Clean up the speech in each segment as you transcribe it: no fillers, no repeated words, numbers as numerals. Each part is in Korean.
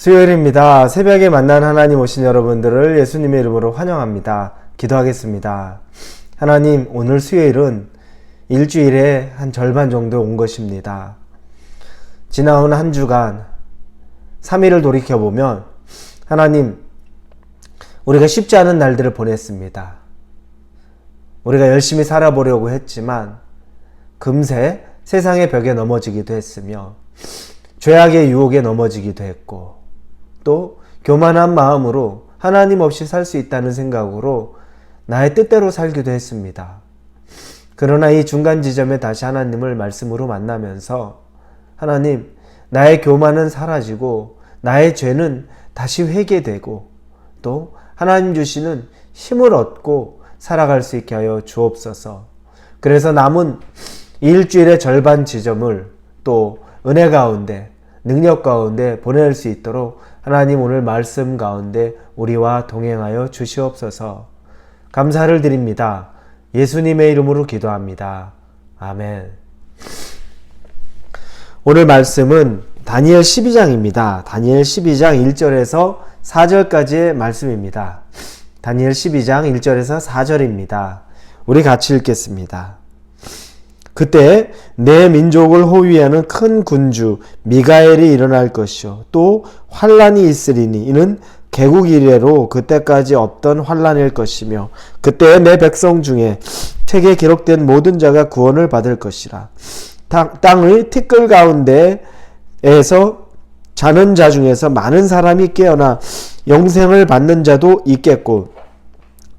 수요일입니다. 새벽에 만난 하나님 오신 여러분들을 예수님의 이름으로 환영합니다. 기도하겠습니다. 하나님, 오늘 수요일은 일주일의 한 절반 정도 온 것입니다. 지나온 한 주간 3일을 돌이켜보면 하나님, 우리가 쉽지 않은 날들을 보냈습니다. 우리가 열심히 살아보려고 했지만 금세 세상의 벽에 넘어지기도 했으며 죄악의 유혹에 넘어지기도 했고 또 교만한 마음으로 하나님 없이 살 수 있다는 생각으로 나의 뜻대로 살기도 했습니다. 그러나 이 중간 지점에 다시 하나님을 말씀으로 만나면서 하나님, 나의 교만은 사라지고 나의 죄는 다시 회개되고 또 하나님 주시는 힘을 얻고 살아갈 수 있게 하여 주옵소서. 그래서 남은 일주일의 절반 지점을 또 은혜 가운데 능력 가운데 보낼 수 있도록 하나님 오늘 말씀 가운데 우리와 동행하여 주시옵소서. 감사를 드립니다. 예수님의 이름으로 기도합니다. 아멘. 오늘 말씀은 다니엘 12장입니다. 다니엘 12장 1절에서 4절까지의 말씀입니다. 다니엘 12장 1절에서 4절입니다. 우리 같이 읽겠습니다. 그때 내 민족을 호위하는 큰 군주 미가엘이 일어날 것이요 또 환란이 있으리니 이는 개국 이래로 그때까지 없던 환란일 것이며 그때 내 백성 중에 책에 기록된 모든 자가 구원을 받을 것이라. 땅의 티끌 가운데에서 자는 자 중에서 많은 사람이 깨어나 영생을 받는 자도 있겠고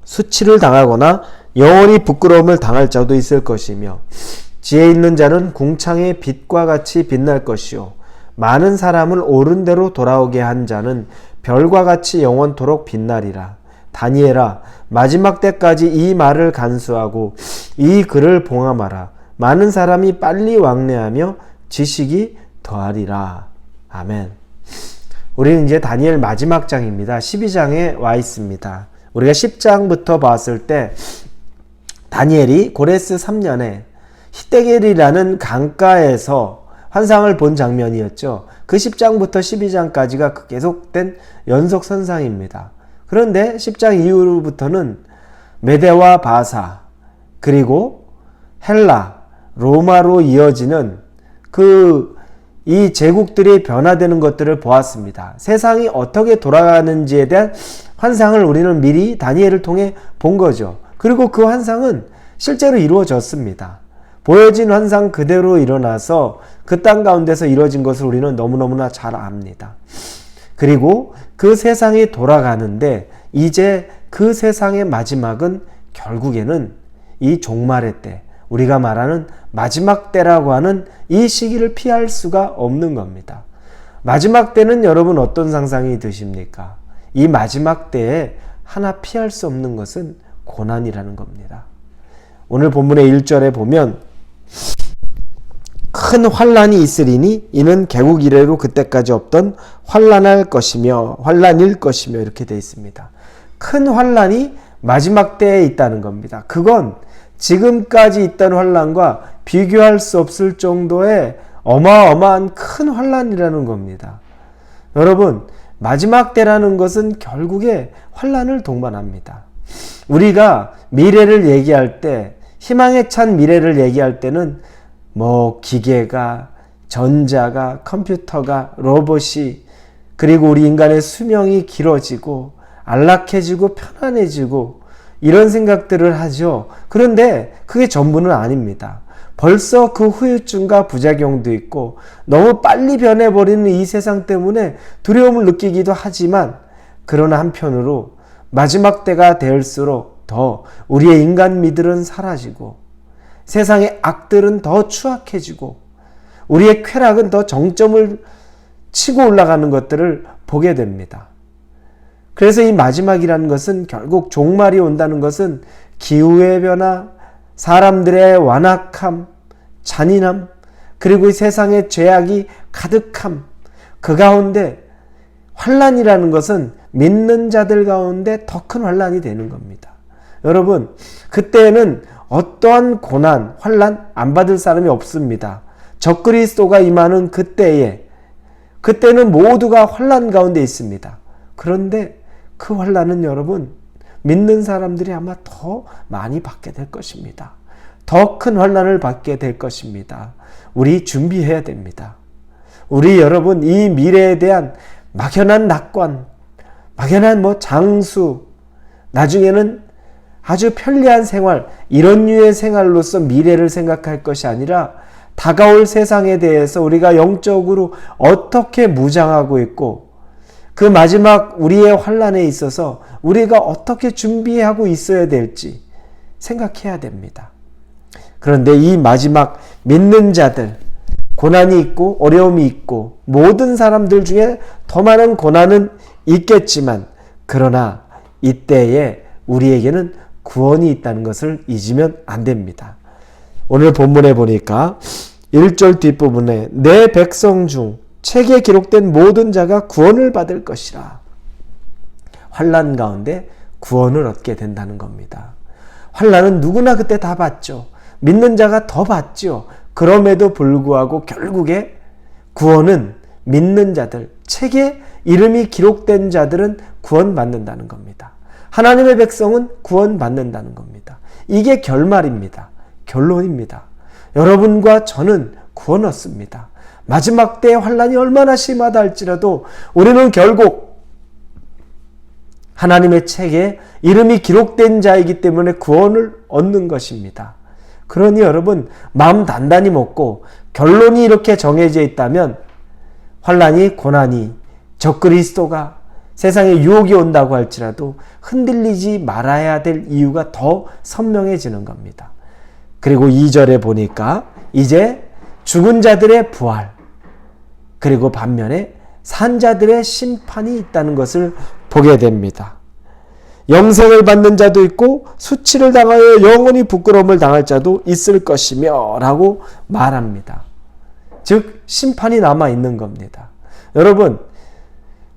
수치를 당하거나 영원히 부끄러움을 당할 자도 있을 것이며 지혜 있는 자는 궁창의 빛과 같이 빛날 것이요 많은 사람을 옳은 대로 돌아오게 한 자는 별과 같이 영원토록 빛나리라. 다니엘아, 마지막 때까지 이 말을 간수하고 이 글을 봉함하라. 많은 사람이 빨리 왕래하며 지식이 더하리라. 아멘. 우리는 이제 다니엘 마지막 장입니다. 12장에 와 있습니다. 우리가 10장부터 봤을 때 다니엘이 고레스 3년에 히데겔이라는 강가에서 환상을 본 장면이었죠. 그 10장부터 12장까지가 계속된 연속선상입니다. 그런데 10장 이후부터는 메데와 바사 그리고 헬라, 로마로 이어지는 이 제국들이 변화되는 것들을 보았습니다. 세상이 어떻게 돌아가는지에 대한 환상을 우리는 미리 다니엘을 통해 본 거죠. 그리고 그 환상은 실제로 이루어졌습니다. 보여진 환상 그대로 일어나서 그 땅 가운데서 이루어진 것을 우리는 너무너무나 잘 압니다. 그리고 그 세상이 돌아가는데 이제 그 세상의 마지막은 결국에는 이 종말의 때, 우리가 말하는 마지막 때라고 하는 이 시기를 피할 수가 없는 겁니다. 마지막 때는 여러분 어떤 상상이 드십니까? 이 마지막 때에 하나 피할 수 없는 것은 고난이라는 겁니다. 오늘 본문의 1절에 보면 큰 환란이 있으리니 이는 개국 이래로 그때까지 없던 환란일 것이며 이렇게 되어 있습니다. 큰 환란이 마지막 때에 있다는 겁니다. 그건 지금까지 있던 환란과 비교할 수 없을 정도의 어마어마한 큰 환란이라는 겁니다. 여러분, 마지막 때라는 것은 결국에 환란을 동반합니다. 우리가 미래를 얘기할 때, 희망에 찬 미래를 얘기할 때는 기계가, 전자가, 컴퓨터가, 로봇이, 그리고 우리 인간의 수명이 길어지고 안락해지고 편안해지고 이런 생각들을 하죠. 그런데 그게 전부는 아닙니다. 벌써 그 후유증과 부작용도 있고 너무 빨리 변해버리는 이 세상 때문에 두려움을 느끼기도 하지만 그러나 한편으로 마지막 때가 될수록 더 우리의 인간미들은 사라지고 세상의 악들은 더 추악해지고 우리의 쾌락은 더 정점을 치고 올라가는 것들을 보게 됩니다. 그래서 이 마지막이라는 것은 결국 종말이 온다는 것은 기후의 변화, 사람들의 완악함, 잔인함, 그리고 이 세상의 죄악이 가득함, 그 가운데 환란이라는 것은 믿는 자들 가운데 더 큰 환란이 되는 겁니다. 여러분, 그때에는 어떠한 고난, 환란 안 받을 사람이 없습니다. 적그리스도가 임하는 그때에 그때는 모두가 환난 가운데 있습니다. 그런데 그 환난은 여러분, 믿는 사람들이 아마 더 많이 받게 될 것입니다. 더 큰 환난을 받게 될 것입니다. 우리 준비해야 됩니다. 우리 여러분, 이 미래에 대한 막연한 낙관, 막연한 장수, 나중에는 아주 편리한 생활, 이런 류의 생활로서 미래를 생각할 것이 아니라 다가올 세상에 대해서 우리가 영적으로 어떻게 무장하고 있고 그 마지막 우리의 환난에 있어서 우리가 어떻게 준비하고 있어야 될지 생각해야 됩니다. 그런데 이 마지막 믿는 자들, 고난이 있고 어려움이 있고 모든 사람들 중에 더 많은 고난은 있겠지만, 그러나 이때에 우리에게는 구원이 있다는 것을 잊으면 안 됩니다. 오늘 본문에 보니까 1절 뒷부분에 내 백성 중 책에 기록된 모든 자가 구원을 받을 것이라. 환난 가운데 구원을 얻게 된다는 겁니다. 환난은 누구나 그때 다 받죠. 믿는 자가 더 받죠. 그럼에도 불구하고 결국에 구원은 믿는 자들, 책에 이름이 기록된 자들은 구원받는다는 겁니다. 하나님의 백성은 구원받는다는 겁니다. 이게 결말입니다. 결론입니다. 여러분과 저는 구원 얻습니다. 마지막 때의 환난이 얼마나 심하다 할지라도 우리는 결국 하나님의 책에 이름이 기록된 자이기 때문에 구원을 얻는 것입니다. 그러니 여러분, 마음 단단히 먹고 결론이 이렇게 정해져 있다면 환난이, 고난이, 적그리스도가 세상에 유혹이 온다고 할지라도 흔들리지 말아야 될 이유가 더 선명해지는 겁니다. 그리고 2절에 보니까 이제 죽은 자들의 부활, 그리고 반면에 산 자들의 심판이 있다는 것을 보게 됩니다. 영생을 받는 자도 있고 수치를 당하여 영원히 부끄러움을 당할 자도 있을 것이며 라고 말합니다. 즉 심판이 남아있는 겁니다. 여러분,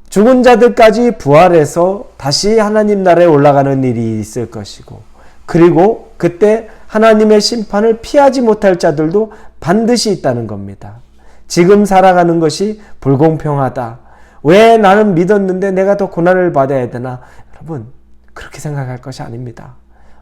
죽은 자들까지 부활해서 다시 하나님 나라에 올라가는 일이 있을 것이고, 그리고 그때 하나님의 심판을 피하지 못할 자들도 반드시 있다는 겁니다. 지금 살아가는 것이 불공평하다. 왜 나는 믿었는데 내가 더 고난을 받아야 되나? 여러분, 그렇게 생각할 것이 아닙니다.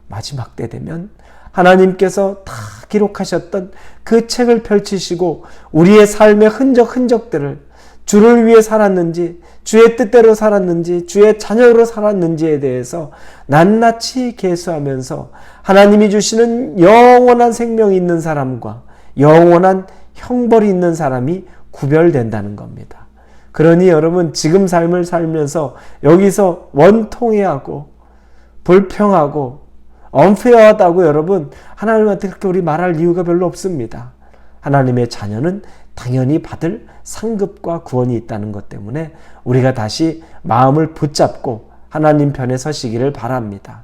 마지막 때 되면 하나님께서 다 기록하셨던 그 책을 펼치시고 우리의 삶의 흔적들을, 주를 위해 살았는지, 주의 뜻대로 살았는지, 주의 자녀로 살았는지에 대해서 낱낱이 계수하면서 하나님이 주시는 영원한 생명이 있는 사람과 영원한 형벌이 있는 사람이 구별된다는 겁니다. 그러니 여러분, 지금 삶을 살면서 여기서 원통해하고 불평하고 unfair하다고 여러분 하나님한테 그렇게 우리 말할 이유가 별로 없습니다. 하나님의 자녀는 당연히 받을 상급과 구원이 있다는 것 때문에 우리가 다시 마음을 붙잡고 하나님 편에 서시기를 바랍니다.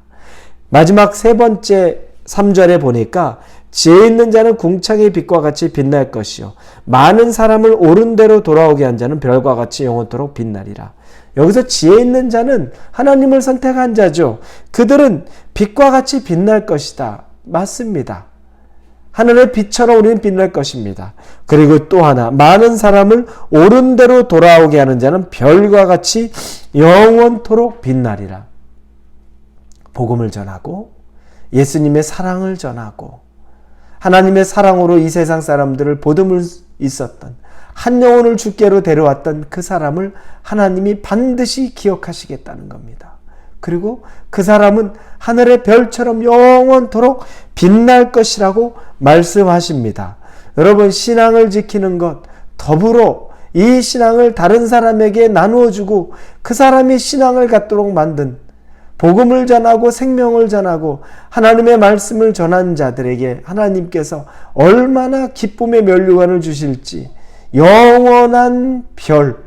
마지막 세 번째 3절에 보니까 지혜 있는 자는 궁창의 빛과 같이 빛날 것이요 많은 사람을 옳은 대로 돌아오게 한 자는 별과 같이 영원토록 빛나리라. 여기서 지혜 있는 자는 하나님을 선택한 자죠. 그들은 빛과 같이 빛날 것이다. 맞습니다. 하늘의 빛처럼 우리는 빛날 것입니다. 그리고 또 하나, 많은 사람을 옳은 대로 돌아오게 하는 자는 별과 같이 영원토록 빛나리라. 복음을 전하고 예수님의 사랑을 전하고 하나님의 사랑으로 이 세상 사람들을 보듬을 있었던, 한 영혼을 주께로 데려왔던 그 사람을 하나님이 반드시 기억하시겠다는 겁니다. 그리고 그 사람은 하늘의 별처럼 영원토록 빛날 것이라고 말씀하십니다. 여러분, 신앙을 지키는 것, 더불어 이 신앙을 다른 사람에게 나누어주고 그 사람이 신앙을 갖도록 만든, 복음을 전하고 생명을 전하고 하나님의 말씀을 전한 자들에게 하나님께서 얼마나 기쁨의 면류관을 주실지, 영원한 별,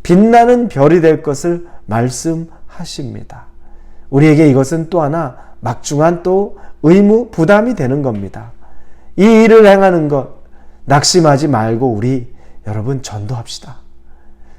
빛나는 별이 될 것을 말씀하십니다. 우리에게 이것은 또 하나 막중한 또 의무, 부담이 되는 겁니다. 이 일을 행하는 것 낙심하지 말고 우리 여러분 전도합시다.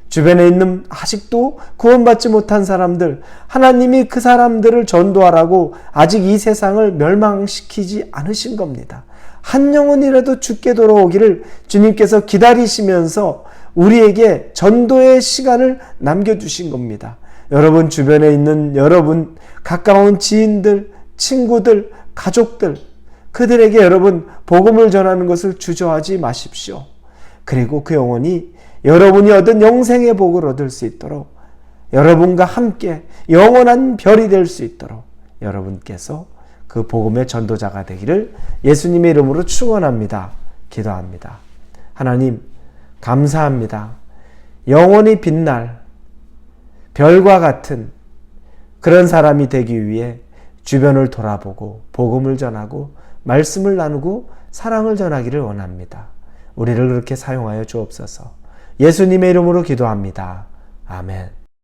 주변에 있는 아직도 구원받지 못한 사람들, 하나님이 그 사람들을 전도하라고 아직 이 세상을 멸망시키지 않으신 겁니다. 한 영혼이라도 주께 돌아오기를 주님께서 기다리시면서 우리에게 전도의 시간을 남겨주신 겁니다. 여러분 주변에 있는 여러분 가까운 지인들, 친구들, 가족들, 그들에게 여러분 복음을 전하는 것을 주저하지 마십시오. 그리고 그 영혼이 여러분이 얻은 영생의 복을 얻을 수 있도록, 여러분과 함께 영원한 별이 될 수 있도록 여러분께서 그 복음의 전도자가 되기를 예수님의 이름으로 축원합니다. 기도합니다. 하나님 감사합니다. 영원히 빛날 별과 같은 그런 사람이 되기 위해 주변을 돌아보고 복음을 전하고 말씀을 나누고 사랑을 전하기를 원합니다. 우리를 그렇게 사용하여 주옵소서. 예수님의 이름으로 기도합니다. 아멘.